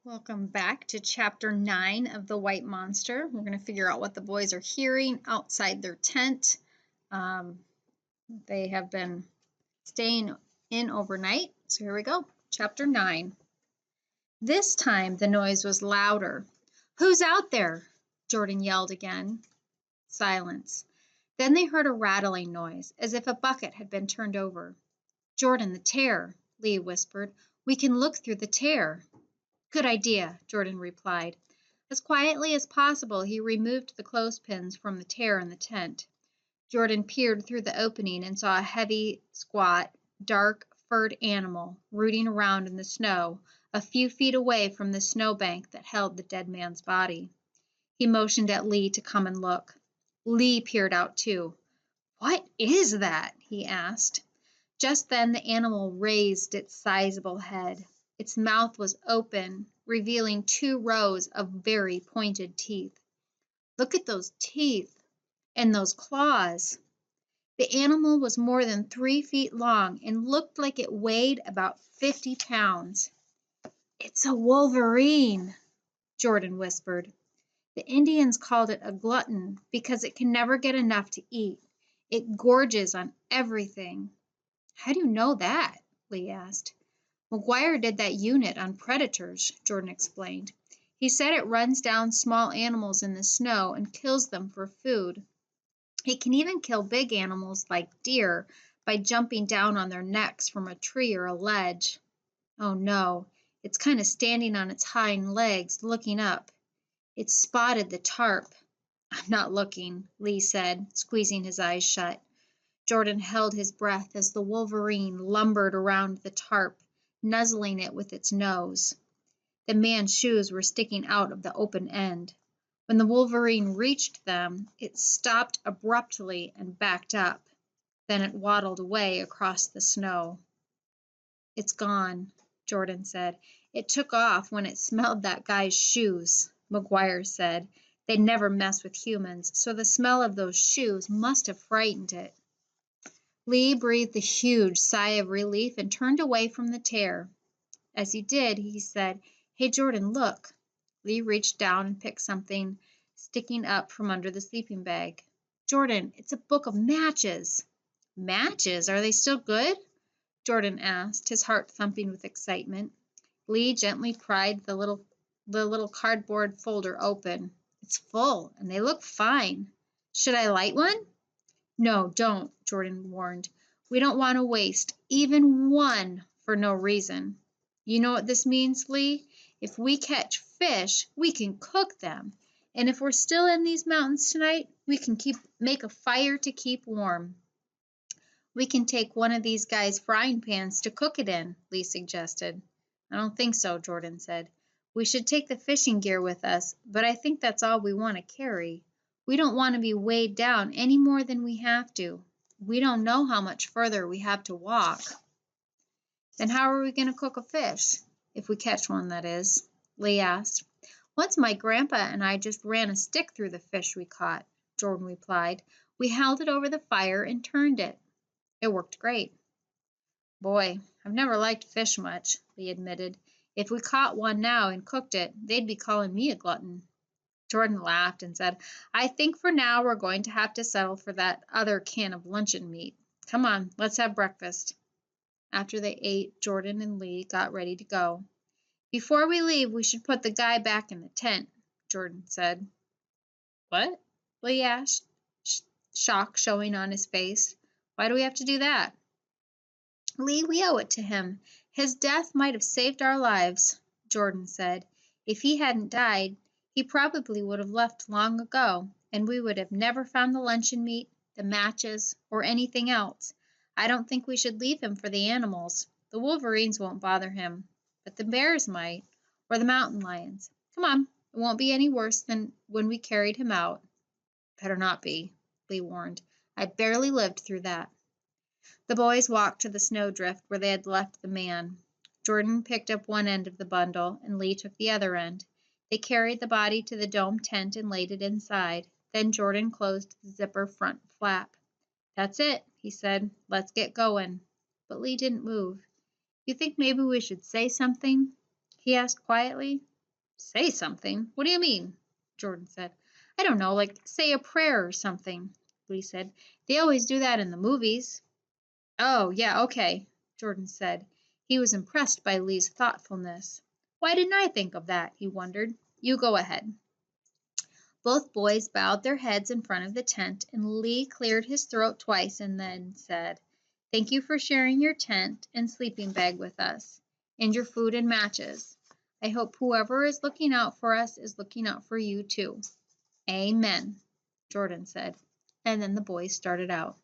Welcome back to Chapter 9 of The White Monster. We're going to figure out what the boys are hearing outside their tent. They have been staying in overnight. So here we go. Chapter 9. This time the noise was louder. "Who's out there?" Jordan yelled again. Silence. Then they heard a rattling noise, as if a bucket had been turned over. "Jordan, the tear," Lee whispered. "We can look through the tear." "Good idea," Jordan replied. As quietly as possible he removed the clothespins from the tear in the tent. Jordan peered through the opening and saw a heavy, squat, dark, furred animal rooting around in the snow a few feet away from the snowbank that held the dead man's body. He motioned at Lee to come and look. Lee peered out too. "What is that?" he asked. Just then the animal raised its sizable head. Its mouth was open, revealing 2 rows of very pointed teeth. "Look at those teeth and those claws." The animal was more than 3 feet long and looked like it weighed about 50 pounds. "It's a wolverine," Jordan whispered. "The Indians called it a glutton because it can never get enough to eat. It gorges on everything." "How do you know that?" Lee asked. "McGuire did that unit on predators," Jordan explained. "He said it runs down small animals in the snow and kills them for food. It can even kill big animals like deer by jumping down on their necks from a tree or a ledge. Oh no, it's kind of standing on its hind legs, looking up. It's spotted the tarp." "I'm not looking," Lee said, squeezing his eyes shut. Jordan held his breath as the wolverine lumbered around the tarp, nuzzling it with its nose. The man's shoes were sticking out of the open end. When the wolverine reached them, it stopped abruptly and backed up. Then it waddled away across the snow. "It's gone," Jordan said. "It took off when it smelled that guy's shoes," McGuire said. "They never mess with humans, so the smell of those shoes must have frightened it." Lee breathed a huge sigh of relief and turned away from the tear. As he did, he said, "Hey, Jordan, look." Lee reached down and picked something sticking up from under the sleeping bag. "Jordan, it's a book of matches." "Matches? Are they still good?" Jordan asked, his heart thumping with excitement. Lee gently pried the little cardboard folder open. "It's full, and they look fine. Should I light one?" "No, don't," Jordan warned. "We don't want to waste even one for no reason. You know what this means, Lee? If we catch fish, we can cook them. And if we're still in these mountains tonight, we can make a fire to keep warm." "We can take one of these guys' frying pans to cook it in," Lee suggested. "I don't think so," Jordan said. "We should take the fishing gear with us, but I think that's all we want to carry. We don't want to be weighed down any more than we have to. We don't know how much further we have to walk." "Then how are we going to cook a fish? If we catch one, that is," Lee asked. "Once my grandpa and I just ran a stick through the fish we caught," Jordan replied. "We held it over the fire and turned it. It worked great." "Boy, I've never liked fish much," Lee admitted. "If we caught one now and cooked it, they'd be calling me a glutton." Jordan laughed and said, "I think for now we're going to have to settle for that other can of luncheon meat. Come on, let's have breakfast." After they ate, Jordan and Lee got ready to go. "Before we leave, we should put the guy back in the tent," Jordan said. "What?" Lee asked, shock showing on his face. "Why do we have to do that?" "Lee, we owe it to him. His death might have saved our lives," Jordan said. "If he hadn't died, he probably would have left long ago, and we would have never found the luncheon meat, the matches, or anything else. I don't think we should leave him for the animals. The wolverines won't bother him, but the bears might, or the mountain lions. Come on, it won't be any worse than when we carried him out." "Better not be," Lee warned. "I barely lived through that." The boys walked to the snowdrift where they had left the man. Jordan picked up one end of the bundle, and Lee took the other end. They carried the body to the dome tent and laid it inside. Then Jordan closed the zipper front flap. "That's it," he said. "Let's get going." But Lee didn't move. "You think maybe we should say something?" he asked quietly. Say something? What do you mean? Jordan said. I don't know, like say a prayer or something, Lee said. They always do that in the movies. Oh, yeah, okay, Jordan said. He was impressed by Lee's thoughtfulness. Why didn't I think of that? He wondered. You go ahead. Both boys bowed their heads in front of the tent, and Lee cleared his throat twice and then said, Thank you for sharing your tent and sleeping bag with us, and your food and matches. I hope whoever is looking out for us is looking out for you too. Amen, Jordan said, and then the boys started out.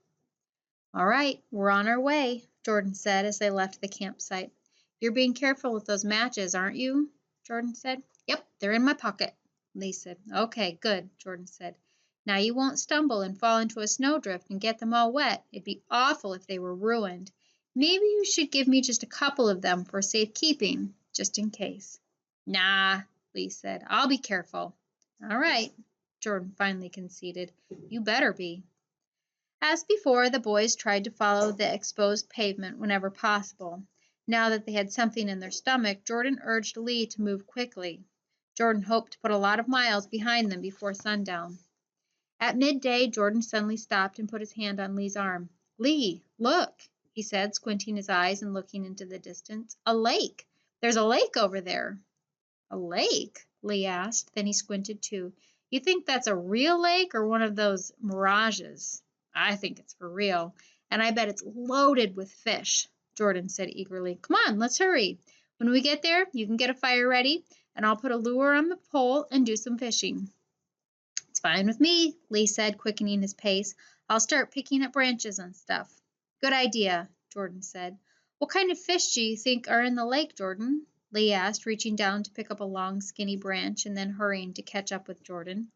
All right, we're on our way, Jordan said as they left the campsite. You're being careful with those matches, aren't you? Jordan said. Yep, they're in my pocket, Lee said. Okay, good, Jordan said. Now you won't stumble and fall into a snowdrift and get them all wet. It'd be awful if they were ruined. Maybe you should give me just a couple of them for safekeeping, just in case. Nah, Lee said. I'll be careful. All right, Jordan finally conceded. You better be. As before, the boys tried to follow the exposed pavement whenever possible. Now that they had something in their stomach, Jordan urged Lee to move quickly. Jordan hoped to put a lot of miles behind them before sundown. At midday, Jordan suddenly stopped and put his hand on Lee's arm. Lee, look, he said, squinting his eyes and looking into the distance. A lake. There's a lake over there. A lake? Lee asked. Then he squinted too. You think that's a real lake or one of those mirages? I think it's for real, and I bet it's loaded with fish, Jordan said eagerly. Come on, let's hurry. When we get there, you can get a fire ready, and I'll put a lure on the pole and do some fishing. It's fine with me, Lee said, quickening his pace. I'll start picking up branches and stuff. Good idea, Jordan said. What kind of fish do you think are in the lake, Jordan? Lee asked, reaching down to pick up a long, skinny branch and then hurrying to catch up with Jordan.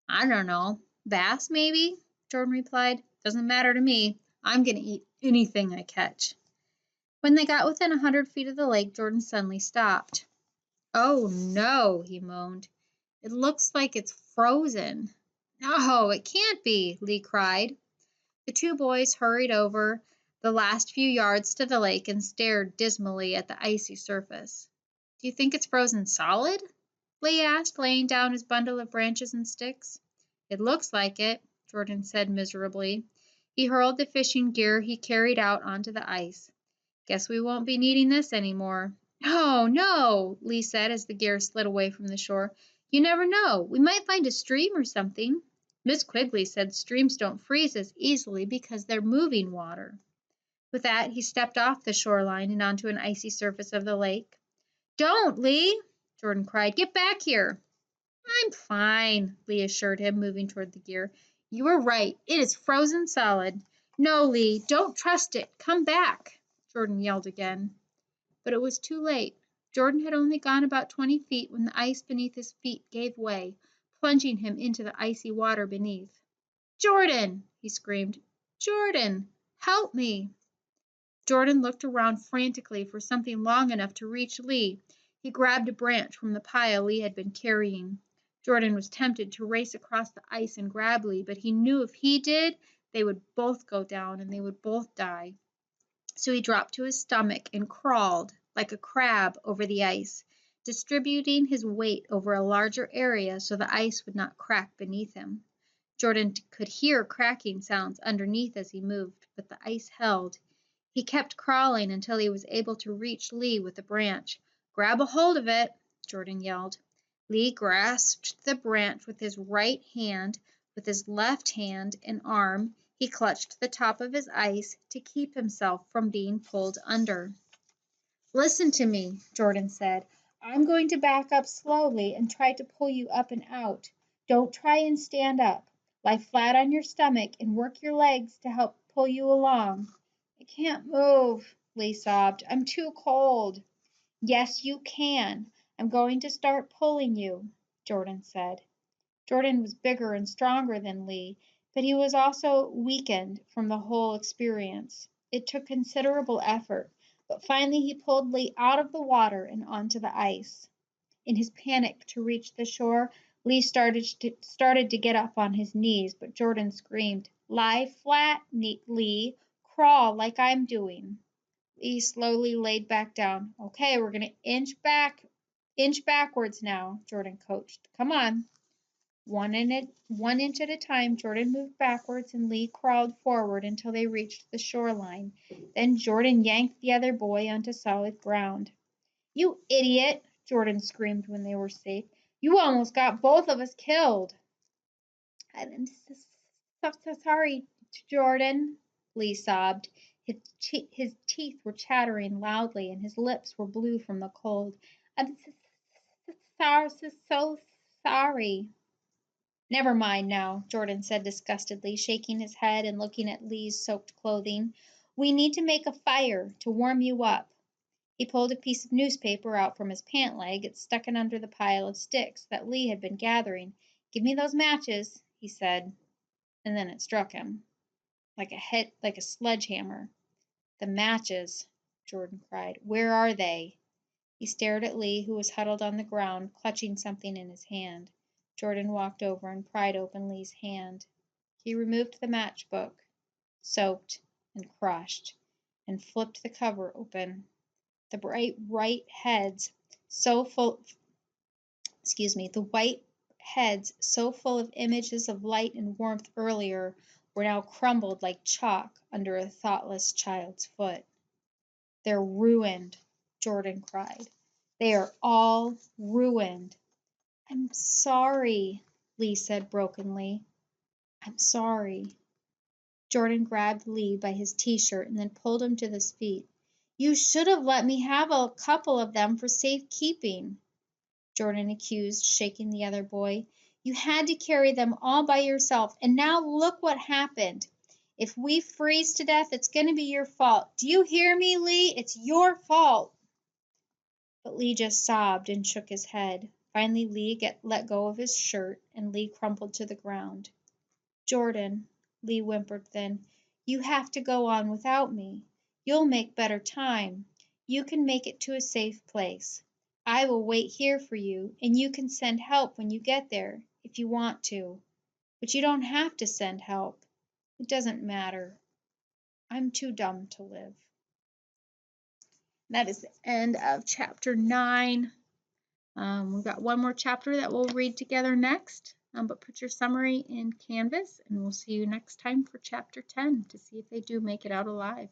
I don't know. Bass, maybe? Jordan replied. Doesn't matter to me. I'm going to eat anything I catch. When they got within 100 feet of the lake, Jordan suddenly stopped. Oh, no, he moaned. It looks like it's frozen. No, it can't be, Lee cried. The two boys hurried over the last few yards to the lake and stared dismally at the icy surface. Do you think it's frozen solid? Lee asked, laying down his bundle of branches and sticks. It looks like it, Jordan said miserably. He hurled the fishing gear he carried out onto the ice. Guess we won't be needing this anymore. Oh, no, Lee said as the gear slid away from the shore. You never know. We might find a stream or something. Miss Quigley said streams don't freeze as easily because they're moving water. With that, he stepped off the shoreline and onto an icy surface of the lake. Don't, Lee, Jordan cried. Get back here. I'm fine, Lee assured him, moving toward the gear. You were right. It is frozen solid. No, Lee, don't trust it. Come back, Jordan yelled again. But it was too late. Jordan had only gone about 20 feet when the ice beneath his feet gave way, plunging him into the icy water beneath. Jordan, he screamed. Jordan, help me. Jordan looked around frantically for something long enough to reach Lee. He grabbed a branch from the pile Lee had been carrying. Jordan was tempted to race across the ice and grab Lee, but he knew if he did, they would both go down and they would both die. So he dropped to his stomach and crawled like a crab over the ice, distributing his weight over a larger area so the ice would not crack beneath him. Jordan could hear cracking sounds underneath as he moved, but the ice held. He kept crawling until he was able to reach Lee with the branch. Grab a hold of it, Jordan yelled. Lee grasped the branch with his right hand. With his left hand and arm, he clutched the top of his ice to keep himself from being pulled under. Listen to me, Jordan said. I'm going to back up slowly and try to pull you up and out. Don't try and stand up. Lie flat on your stomach and work your legs to help pull you along. I can't move, Lee sobbed. I'm too cold. Yes, you can. I'm going to start pulling you, Jordan said. Jordan was bigger and stronger than Lee, but he was also weakened from the whole experience. It took considerable effort, but finally he pulled Lee out of the water and onto the ice. In his panic to reach the shore, Lee started to get up on his knees, but Jordan screamed, Lie flat, Lee. Crawl like I'm doing. Lee slowly laid back down. Okay, we're going to inch back inch backwards now, Jordan coached. Come on. 1 inch at a time, Jordan moved backwards and Lee crawled forward until they reached the shoreline. Then Jordan yanked the other boy onto solid ground. You idiot, Jordan screamed when they were safe. You almost got both of us killed. I'm so sorry, Jordan, Lee sobbed. His teeth were chattering loudly and his lips were blue from the cold. I'm so sorry. Never mind now, Jordan said disgustedly, shaking his head and looking at Lee's soaked clothing. We need to make a fire to warm you up. He pulled a piece of newspaper out from his pant leg and stuck it under the pile of sticks that Lee had been gathering. Give me those matches, he said, and then it struck him like a sledgehammer. The matches, Jordan cried. Where are they? He stared at Lee, who was huddled on the ground, clutching something in his hand. Jordan walked over and pried open Lee's hand. He removed the matchbook, soaked and crushed, and flipped the cover open. The white heads so full of images of light and warmth earlier were now crumbled like chalk under a thoughtless child's foot. They're ruined, Jordan cried. They are all ruined. I'm sorry, Lee said brokenly. I'm sorry. Jordan grabbed Lee by his t-shirt and then pulled him to his feet. You should have let me have a couple of them for safekeeping, Jordan accused, shaking the other boy. You had to carry them all by yourself, and now look what happened. If we freeze to death, it's going to be your fault. Do you hear me, Lee? It's your fault. But Lee just sobbed and shook his head. Finally, Lee let go of his shirt, and Lee crumpled to the ground. Jordan, Lee whimpered then, you have to go on without me. You'll make better time. You can make it to a safe place. I will wait here for you, and you can send help when you get there, if you want to. But you don't have to send help. It doesn't matter. I'm too dumb to live. That is the end of chapter 9. We've got one more chapter that we'll read together next. But put your summary in Canvas, and we'll see you next time for chapter 10 to see if they do make it out alive.